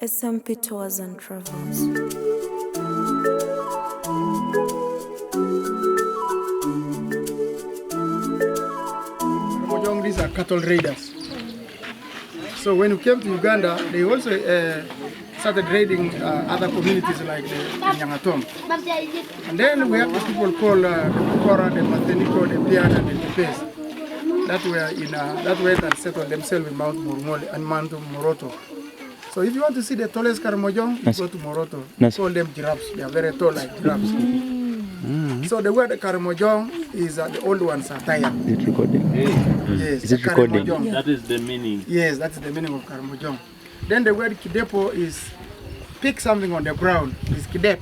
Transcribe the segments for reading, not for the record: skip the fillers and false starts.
SMP Tours and Travels. These are cattle raiders. So when we came to Uganda, they also started raiding other communities like the Nyangatom. And then we have the people called the Kora, the Mateniko, the Pian, and the Tepes that were in that way that settled themselves in Mount Murumole and Mount Moroto. So if you want to see the tallest Karamoja, you go to Moroto. We call them giraffes. They are very tall like giraffes. So the word Karamoja is the old ones are tired. Is it recording? Yes, is it recording? That is the meaning. Yes, that's the meaning of Karamoja. Then the word Kidepo is pick something on the ground. It's Kidep.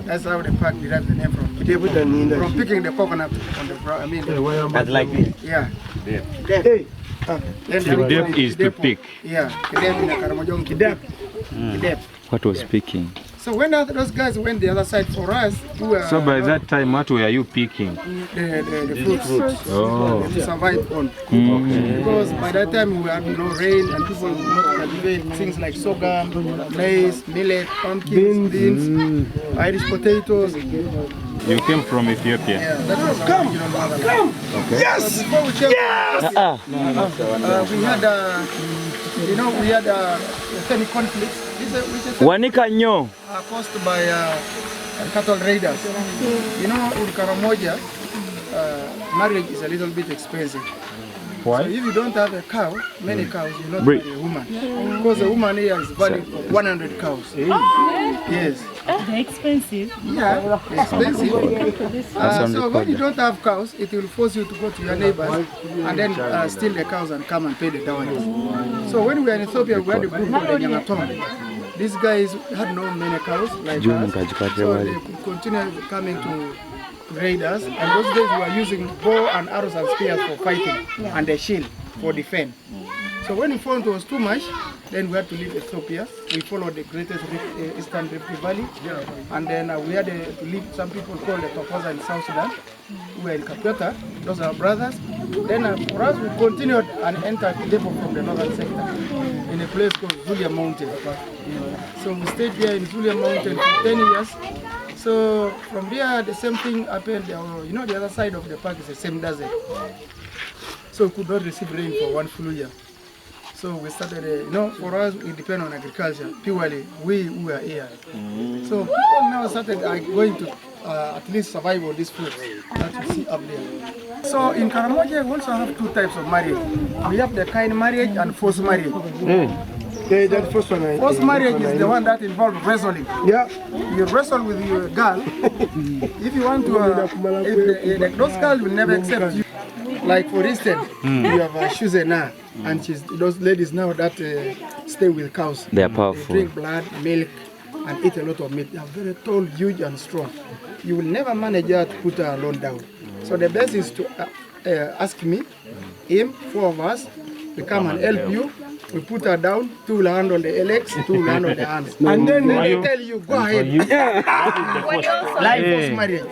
That's how the park derives the name from Kidepo. From picking the coconut on the ground. I mean, That's like this. yeah. Kidep. Kidep is to pick. Yeah, Kidep in the Karamoja. Kidep. What was speaking? So when those guys went the other side for us, So by that time, what were you picking? the fruits Oh. to survive on. Because by that time we had no rain and people would not cultivate things like sorghum, maize, millet, pumpkins, beans, Irish potatoes. You came from Ethiopia. Yeah, that was come. Okay. Yes. So before we came, we had we had any conflicts. Wanika nyo. Caused by cattle raiders. You know, in Karamoja, marriage is a little bit expensive. Why? So if you don't have a cow, many cows, you not marry a woman. Because a woman here is valued for 100 cows. Yes. They're expensive. Yeah, expensive. So when you don't have cows, it will force you to go to your neighbors and then steal the cows and come and pay the dowry. So when we were in Ethiopia, we had a group called the Nyangatom. These guys had no many cows like us, so they could continue coming to raid us. And those days we were using bow and arrows and spears for fighting and the shield for defense. So when we found it was too much, then we had to leave Ethiopia. We followed the greatest Eastern Rift Valley, and then we had to leave some people called the Topoza in South Sudan, who were in Kapeta. Those are our brothers. Then for us, we continued and entered Kidepo from the northern sector in a place called Zulia Mountain. So we stayed there in Zulia Mountain for 10 years. So from there, the same thing happened. You know, the other side of the park is the same desert. So we could not receive rain for one full year. So we started, for us, we depend on agriculture. Purely, we are here. So people now started going to at least survive on this food that you see up there. So in Karamoja, we also have two types of marriage. We have the kind marriage and forced marriage. That first one. Forced marriage is the one that involves wrestling. Yeah. You wrestle with your girl. If you want to, those girls will never accept you. Like for instance, you have Shuzena, and those ladies now that stay with cows. They are powerful. They drink blood, milk, and eat a lot of meat. They are very tall, huge, and strong. You will never manage her to put her alone down. So the best is to ask me, him, 4 of us, we come and help you. We put her down, 2 will hand on the legs, 2 will hand on the arms. And then they tell you, go ahead.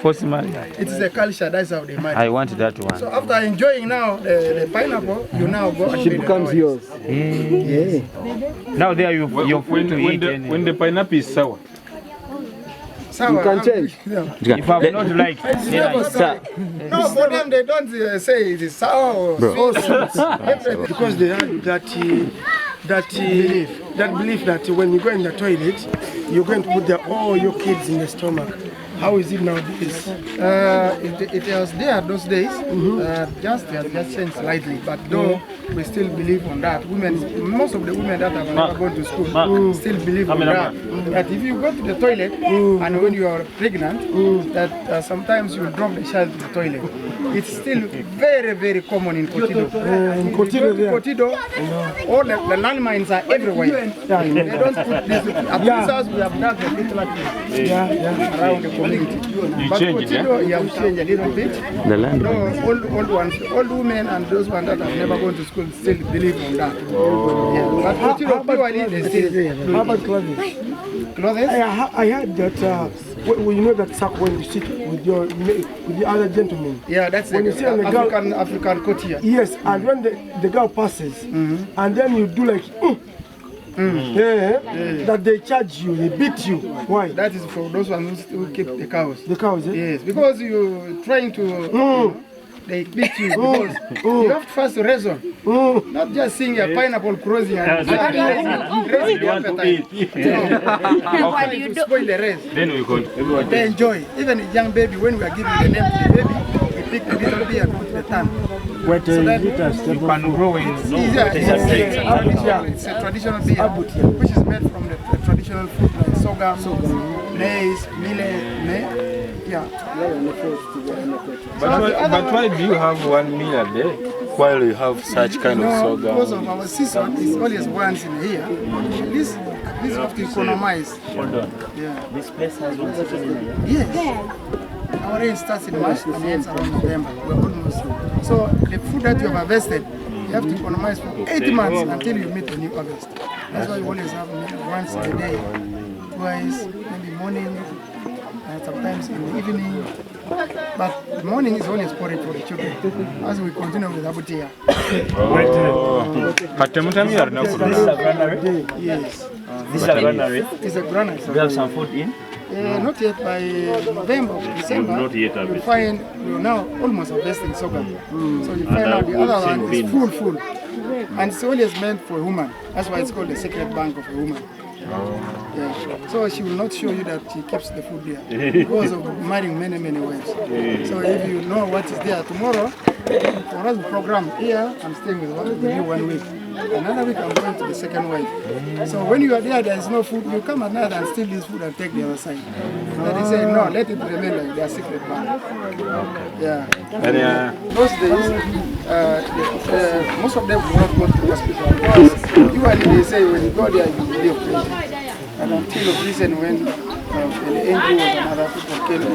Forced marriage. It is a culture, that's how they marry. I want that one. So after enjoying now the pineapple, you now go and She becomes yours. Yeah. Now there you're free to eat. When the pineapple is sour. Sour, You can change. If I'm not like It's never sour. No, for them they don't say it is sour or sweet. Because they have that belief that when you go in the toilet, you're going to put all your kids in the stomach. How is it nowadays? It was there those days. It has just changed slightly, but though we still believe on that. Most of the women that have never gone to school still believe on that. That if you go to the toilet and when you are pregnant, that sometimes you drop the child to the toilet. It's still very, very common in Kotido. In Kotido, all the landmines are everywhere. They don't put this. Abusers, we have done the little around the community. But Kotido, we change a little bit. the land. Old ones, old women and those ones that have never gone to school still believe on that. But Kotido, purely they still. How about clothing? Clothes? I heard that you know that sack when you sit with the other gentlemen. Yeah, that's when you see on the African coat here. Yes, and when the girl passes, and then you do like, that they charge you, they beat you. Why? That is for those ones who keep the cows. The cows, eh? Yes, because you're trying to, they beat you because you have to first reason. Not just seeing a pineapple crossing and raising the appetite. To spoil the rest. Then we go. They enjoy. Even a young baby, when we are giving the name to the baby, we pick the little bee and put the tongue. What So that You can grow in. it's a traditional beer, which is made from the traditional food like sorghum, maize, millet, yeah. But why do you have 1 meal a day while you have such kind of No, because sorghum? of our season, it's always once in a year. This you have to economize. Hold on. Yeah. This place has one season in a year. Yes. Our rain starts in March and ends around November. We're almost. So the food that you have harvested, you have to economize for 8 months until you meet a new harvest. That's why you always have once a day, twice, maybe morning, and sometimes in the evening. But the morning is always porridge for the children. As we continue with Abutia. Katemutami are not This is a granary. Yes. This is a granary. It's a granite. We have some food in. Not yet. By November, December, you'll find we're now almost harvesting sorghum. So you find out the other one is full. And it's always meant for a woman. That's why it's called the secret bank of a woman. Yeah. So she will not show you that she keeps the food there because of marrying many wives. So if you know what is there tomorrow, for us program here, I'm staying with you 1 week. Another week I'm going to the second wife. So when you are there is no food, you come at night and steal this food and take the other side. Then they say, no, let it remain like their secret bank. Yeah. Those days, most of them will not go to the hospital because usually they say when you go there, you will be operated. And until recent when the NGO and other people came in,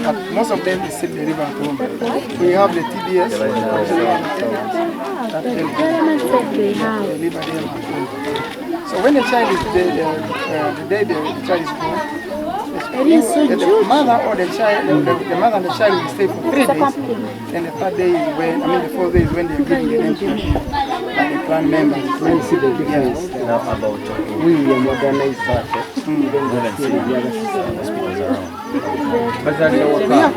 but most of them is still the river at home. We have the TBS, that so when the child is dead, the day the child is born, the mother or the child, the mother and the child will stay for 3 days. And the third day is when, the 4th day is when they are giving the name to like the clan members. When you see the difference now about we modernized market, we don't see the other hospitals around.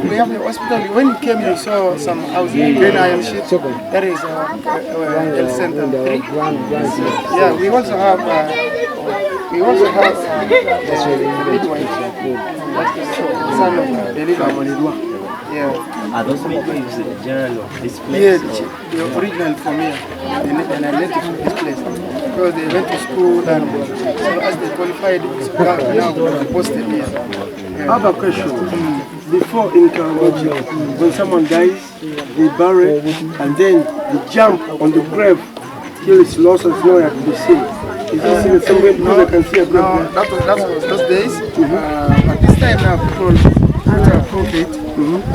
We have the hospital. When you came, you saw some housing, green iron sheet. That is health center 3. Yeah, we also have the midwife. That's the son of the midwife. Yeah. Are those midwives general of this place? Yes, the original from here, and I native from this place. Because they went to school and so as they qualified, now they're posted here. I have a question. Before in Karamoja, when someone dies, they bury and then they jump on the grave till it's lost and nowhere to be seen. Is this in somewhere because I can see a grave? No, that was those days. But this time now people put a concrete,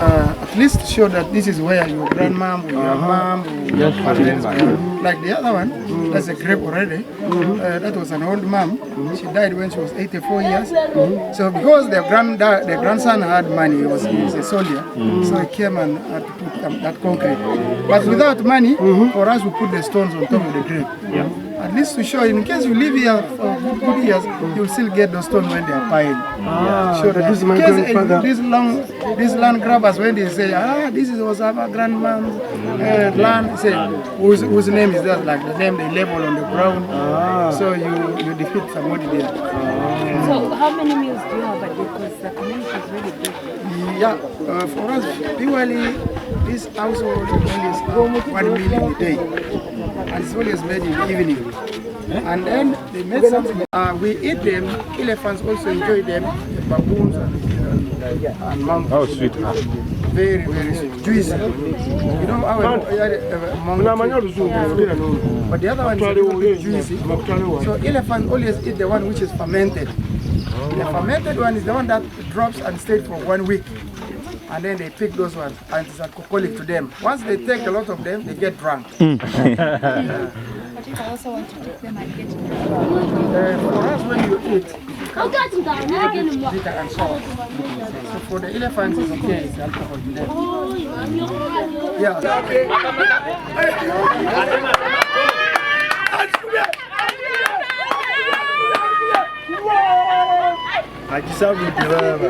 at least to show that this is where your grandmom or your mom or your parents were. Like the other one, that's a grave already. That was an old mom. She died when she was 84 years. So because the grandson had money, he was a soldier, so he came and had to put that concrete. But without money, for us we put the stones on top of the grave. At least to show, in case you live here for good years, you'll still get those stones when they are piled. Sure, that This is my grandfather. These land grabbers, when they say, this was our grandma's land, say, whose name is that, like the name they label on the ground. So you defeat somebody there. So how many meals do you have a day? Because the community is really big. Yeah, for us, usually this household is 1 meal in a day. And it's always made in the evening. And then they made something. We eat them. Elephants also enjoy them. The baboons and monkeys. Oh, sweet. Very sweet. Juicy. You know how monkey. But the other one is a little bit juicy. So elephants always eat the one which is fermented. The fermented one is the one that drops and stays for 1 week. And then they pick those ones, and it's alcoholic to them. Once they take a lot of them, they get drunk. But if I also want to take them and get them. For us, when you eat, bitter and sour. So for the elephants, it's okay, it's alcohol to them. Yeah. agisabudde baba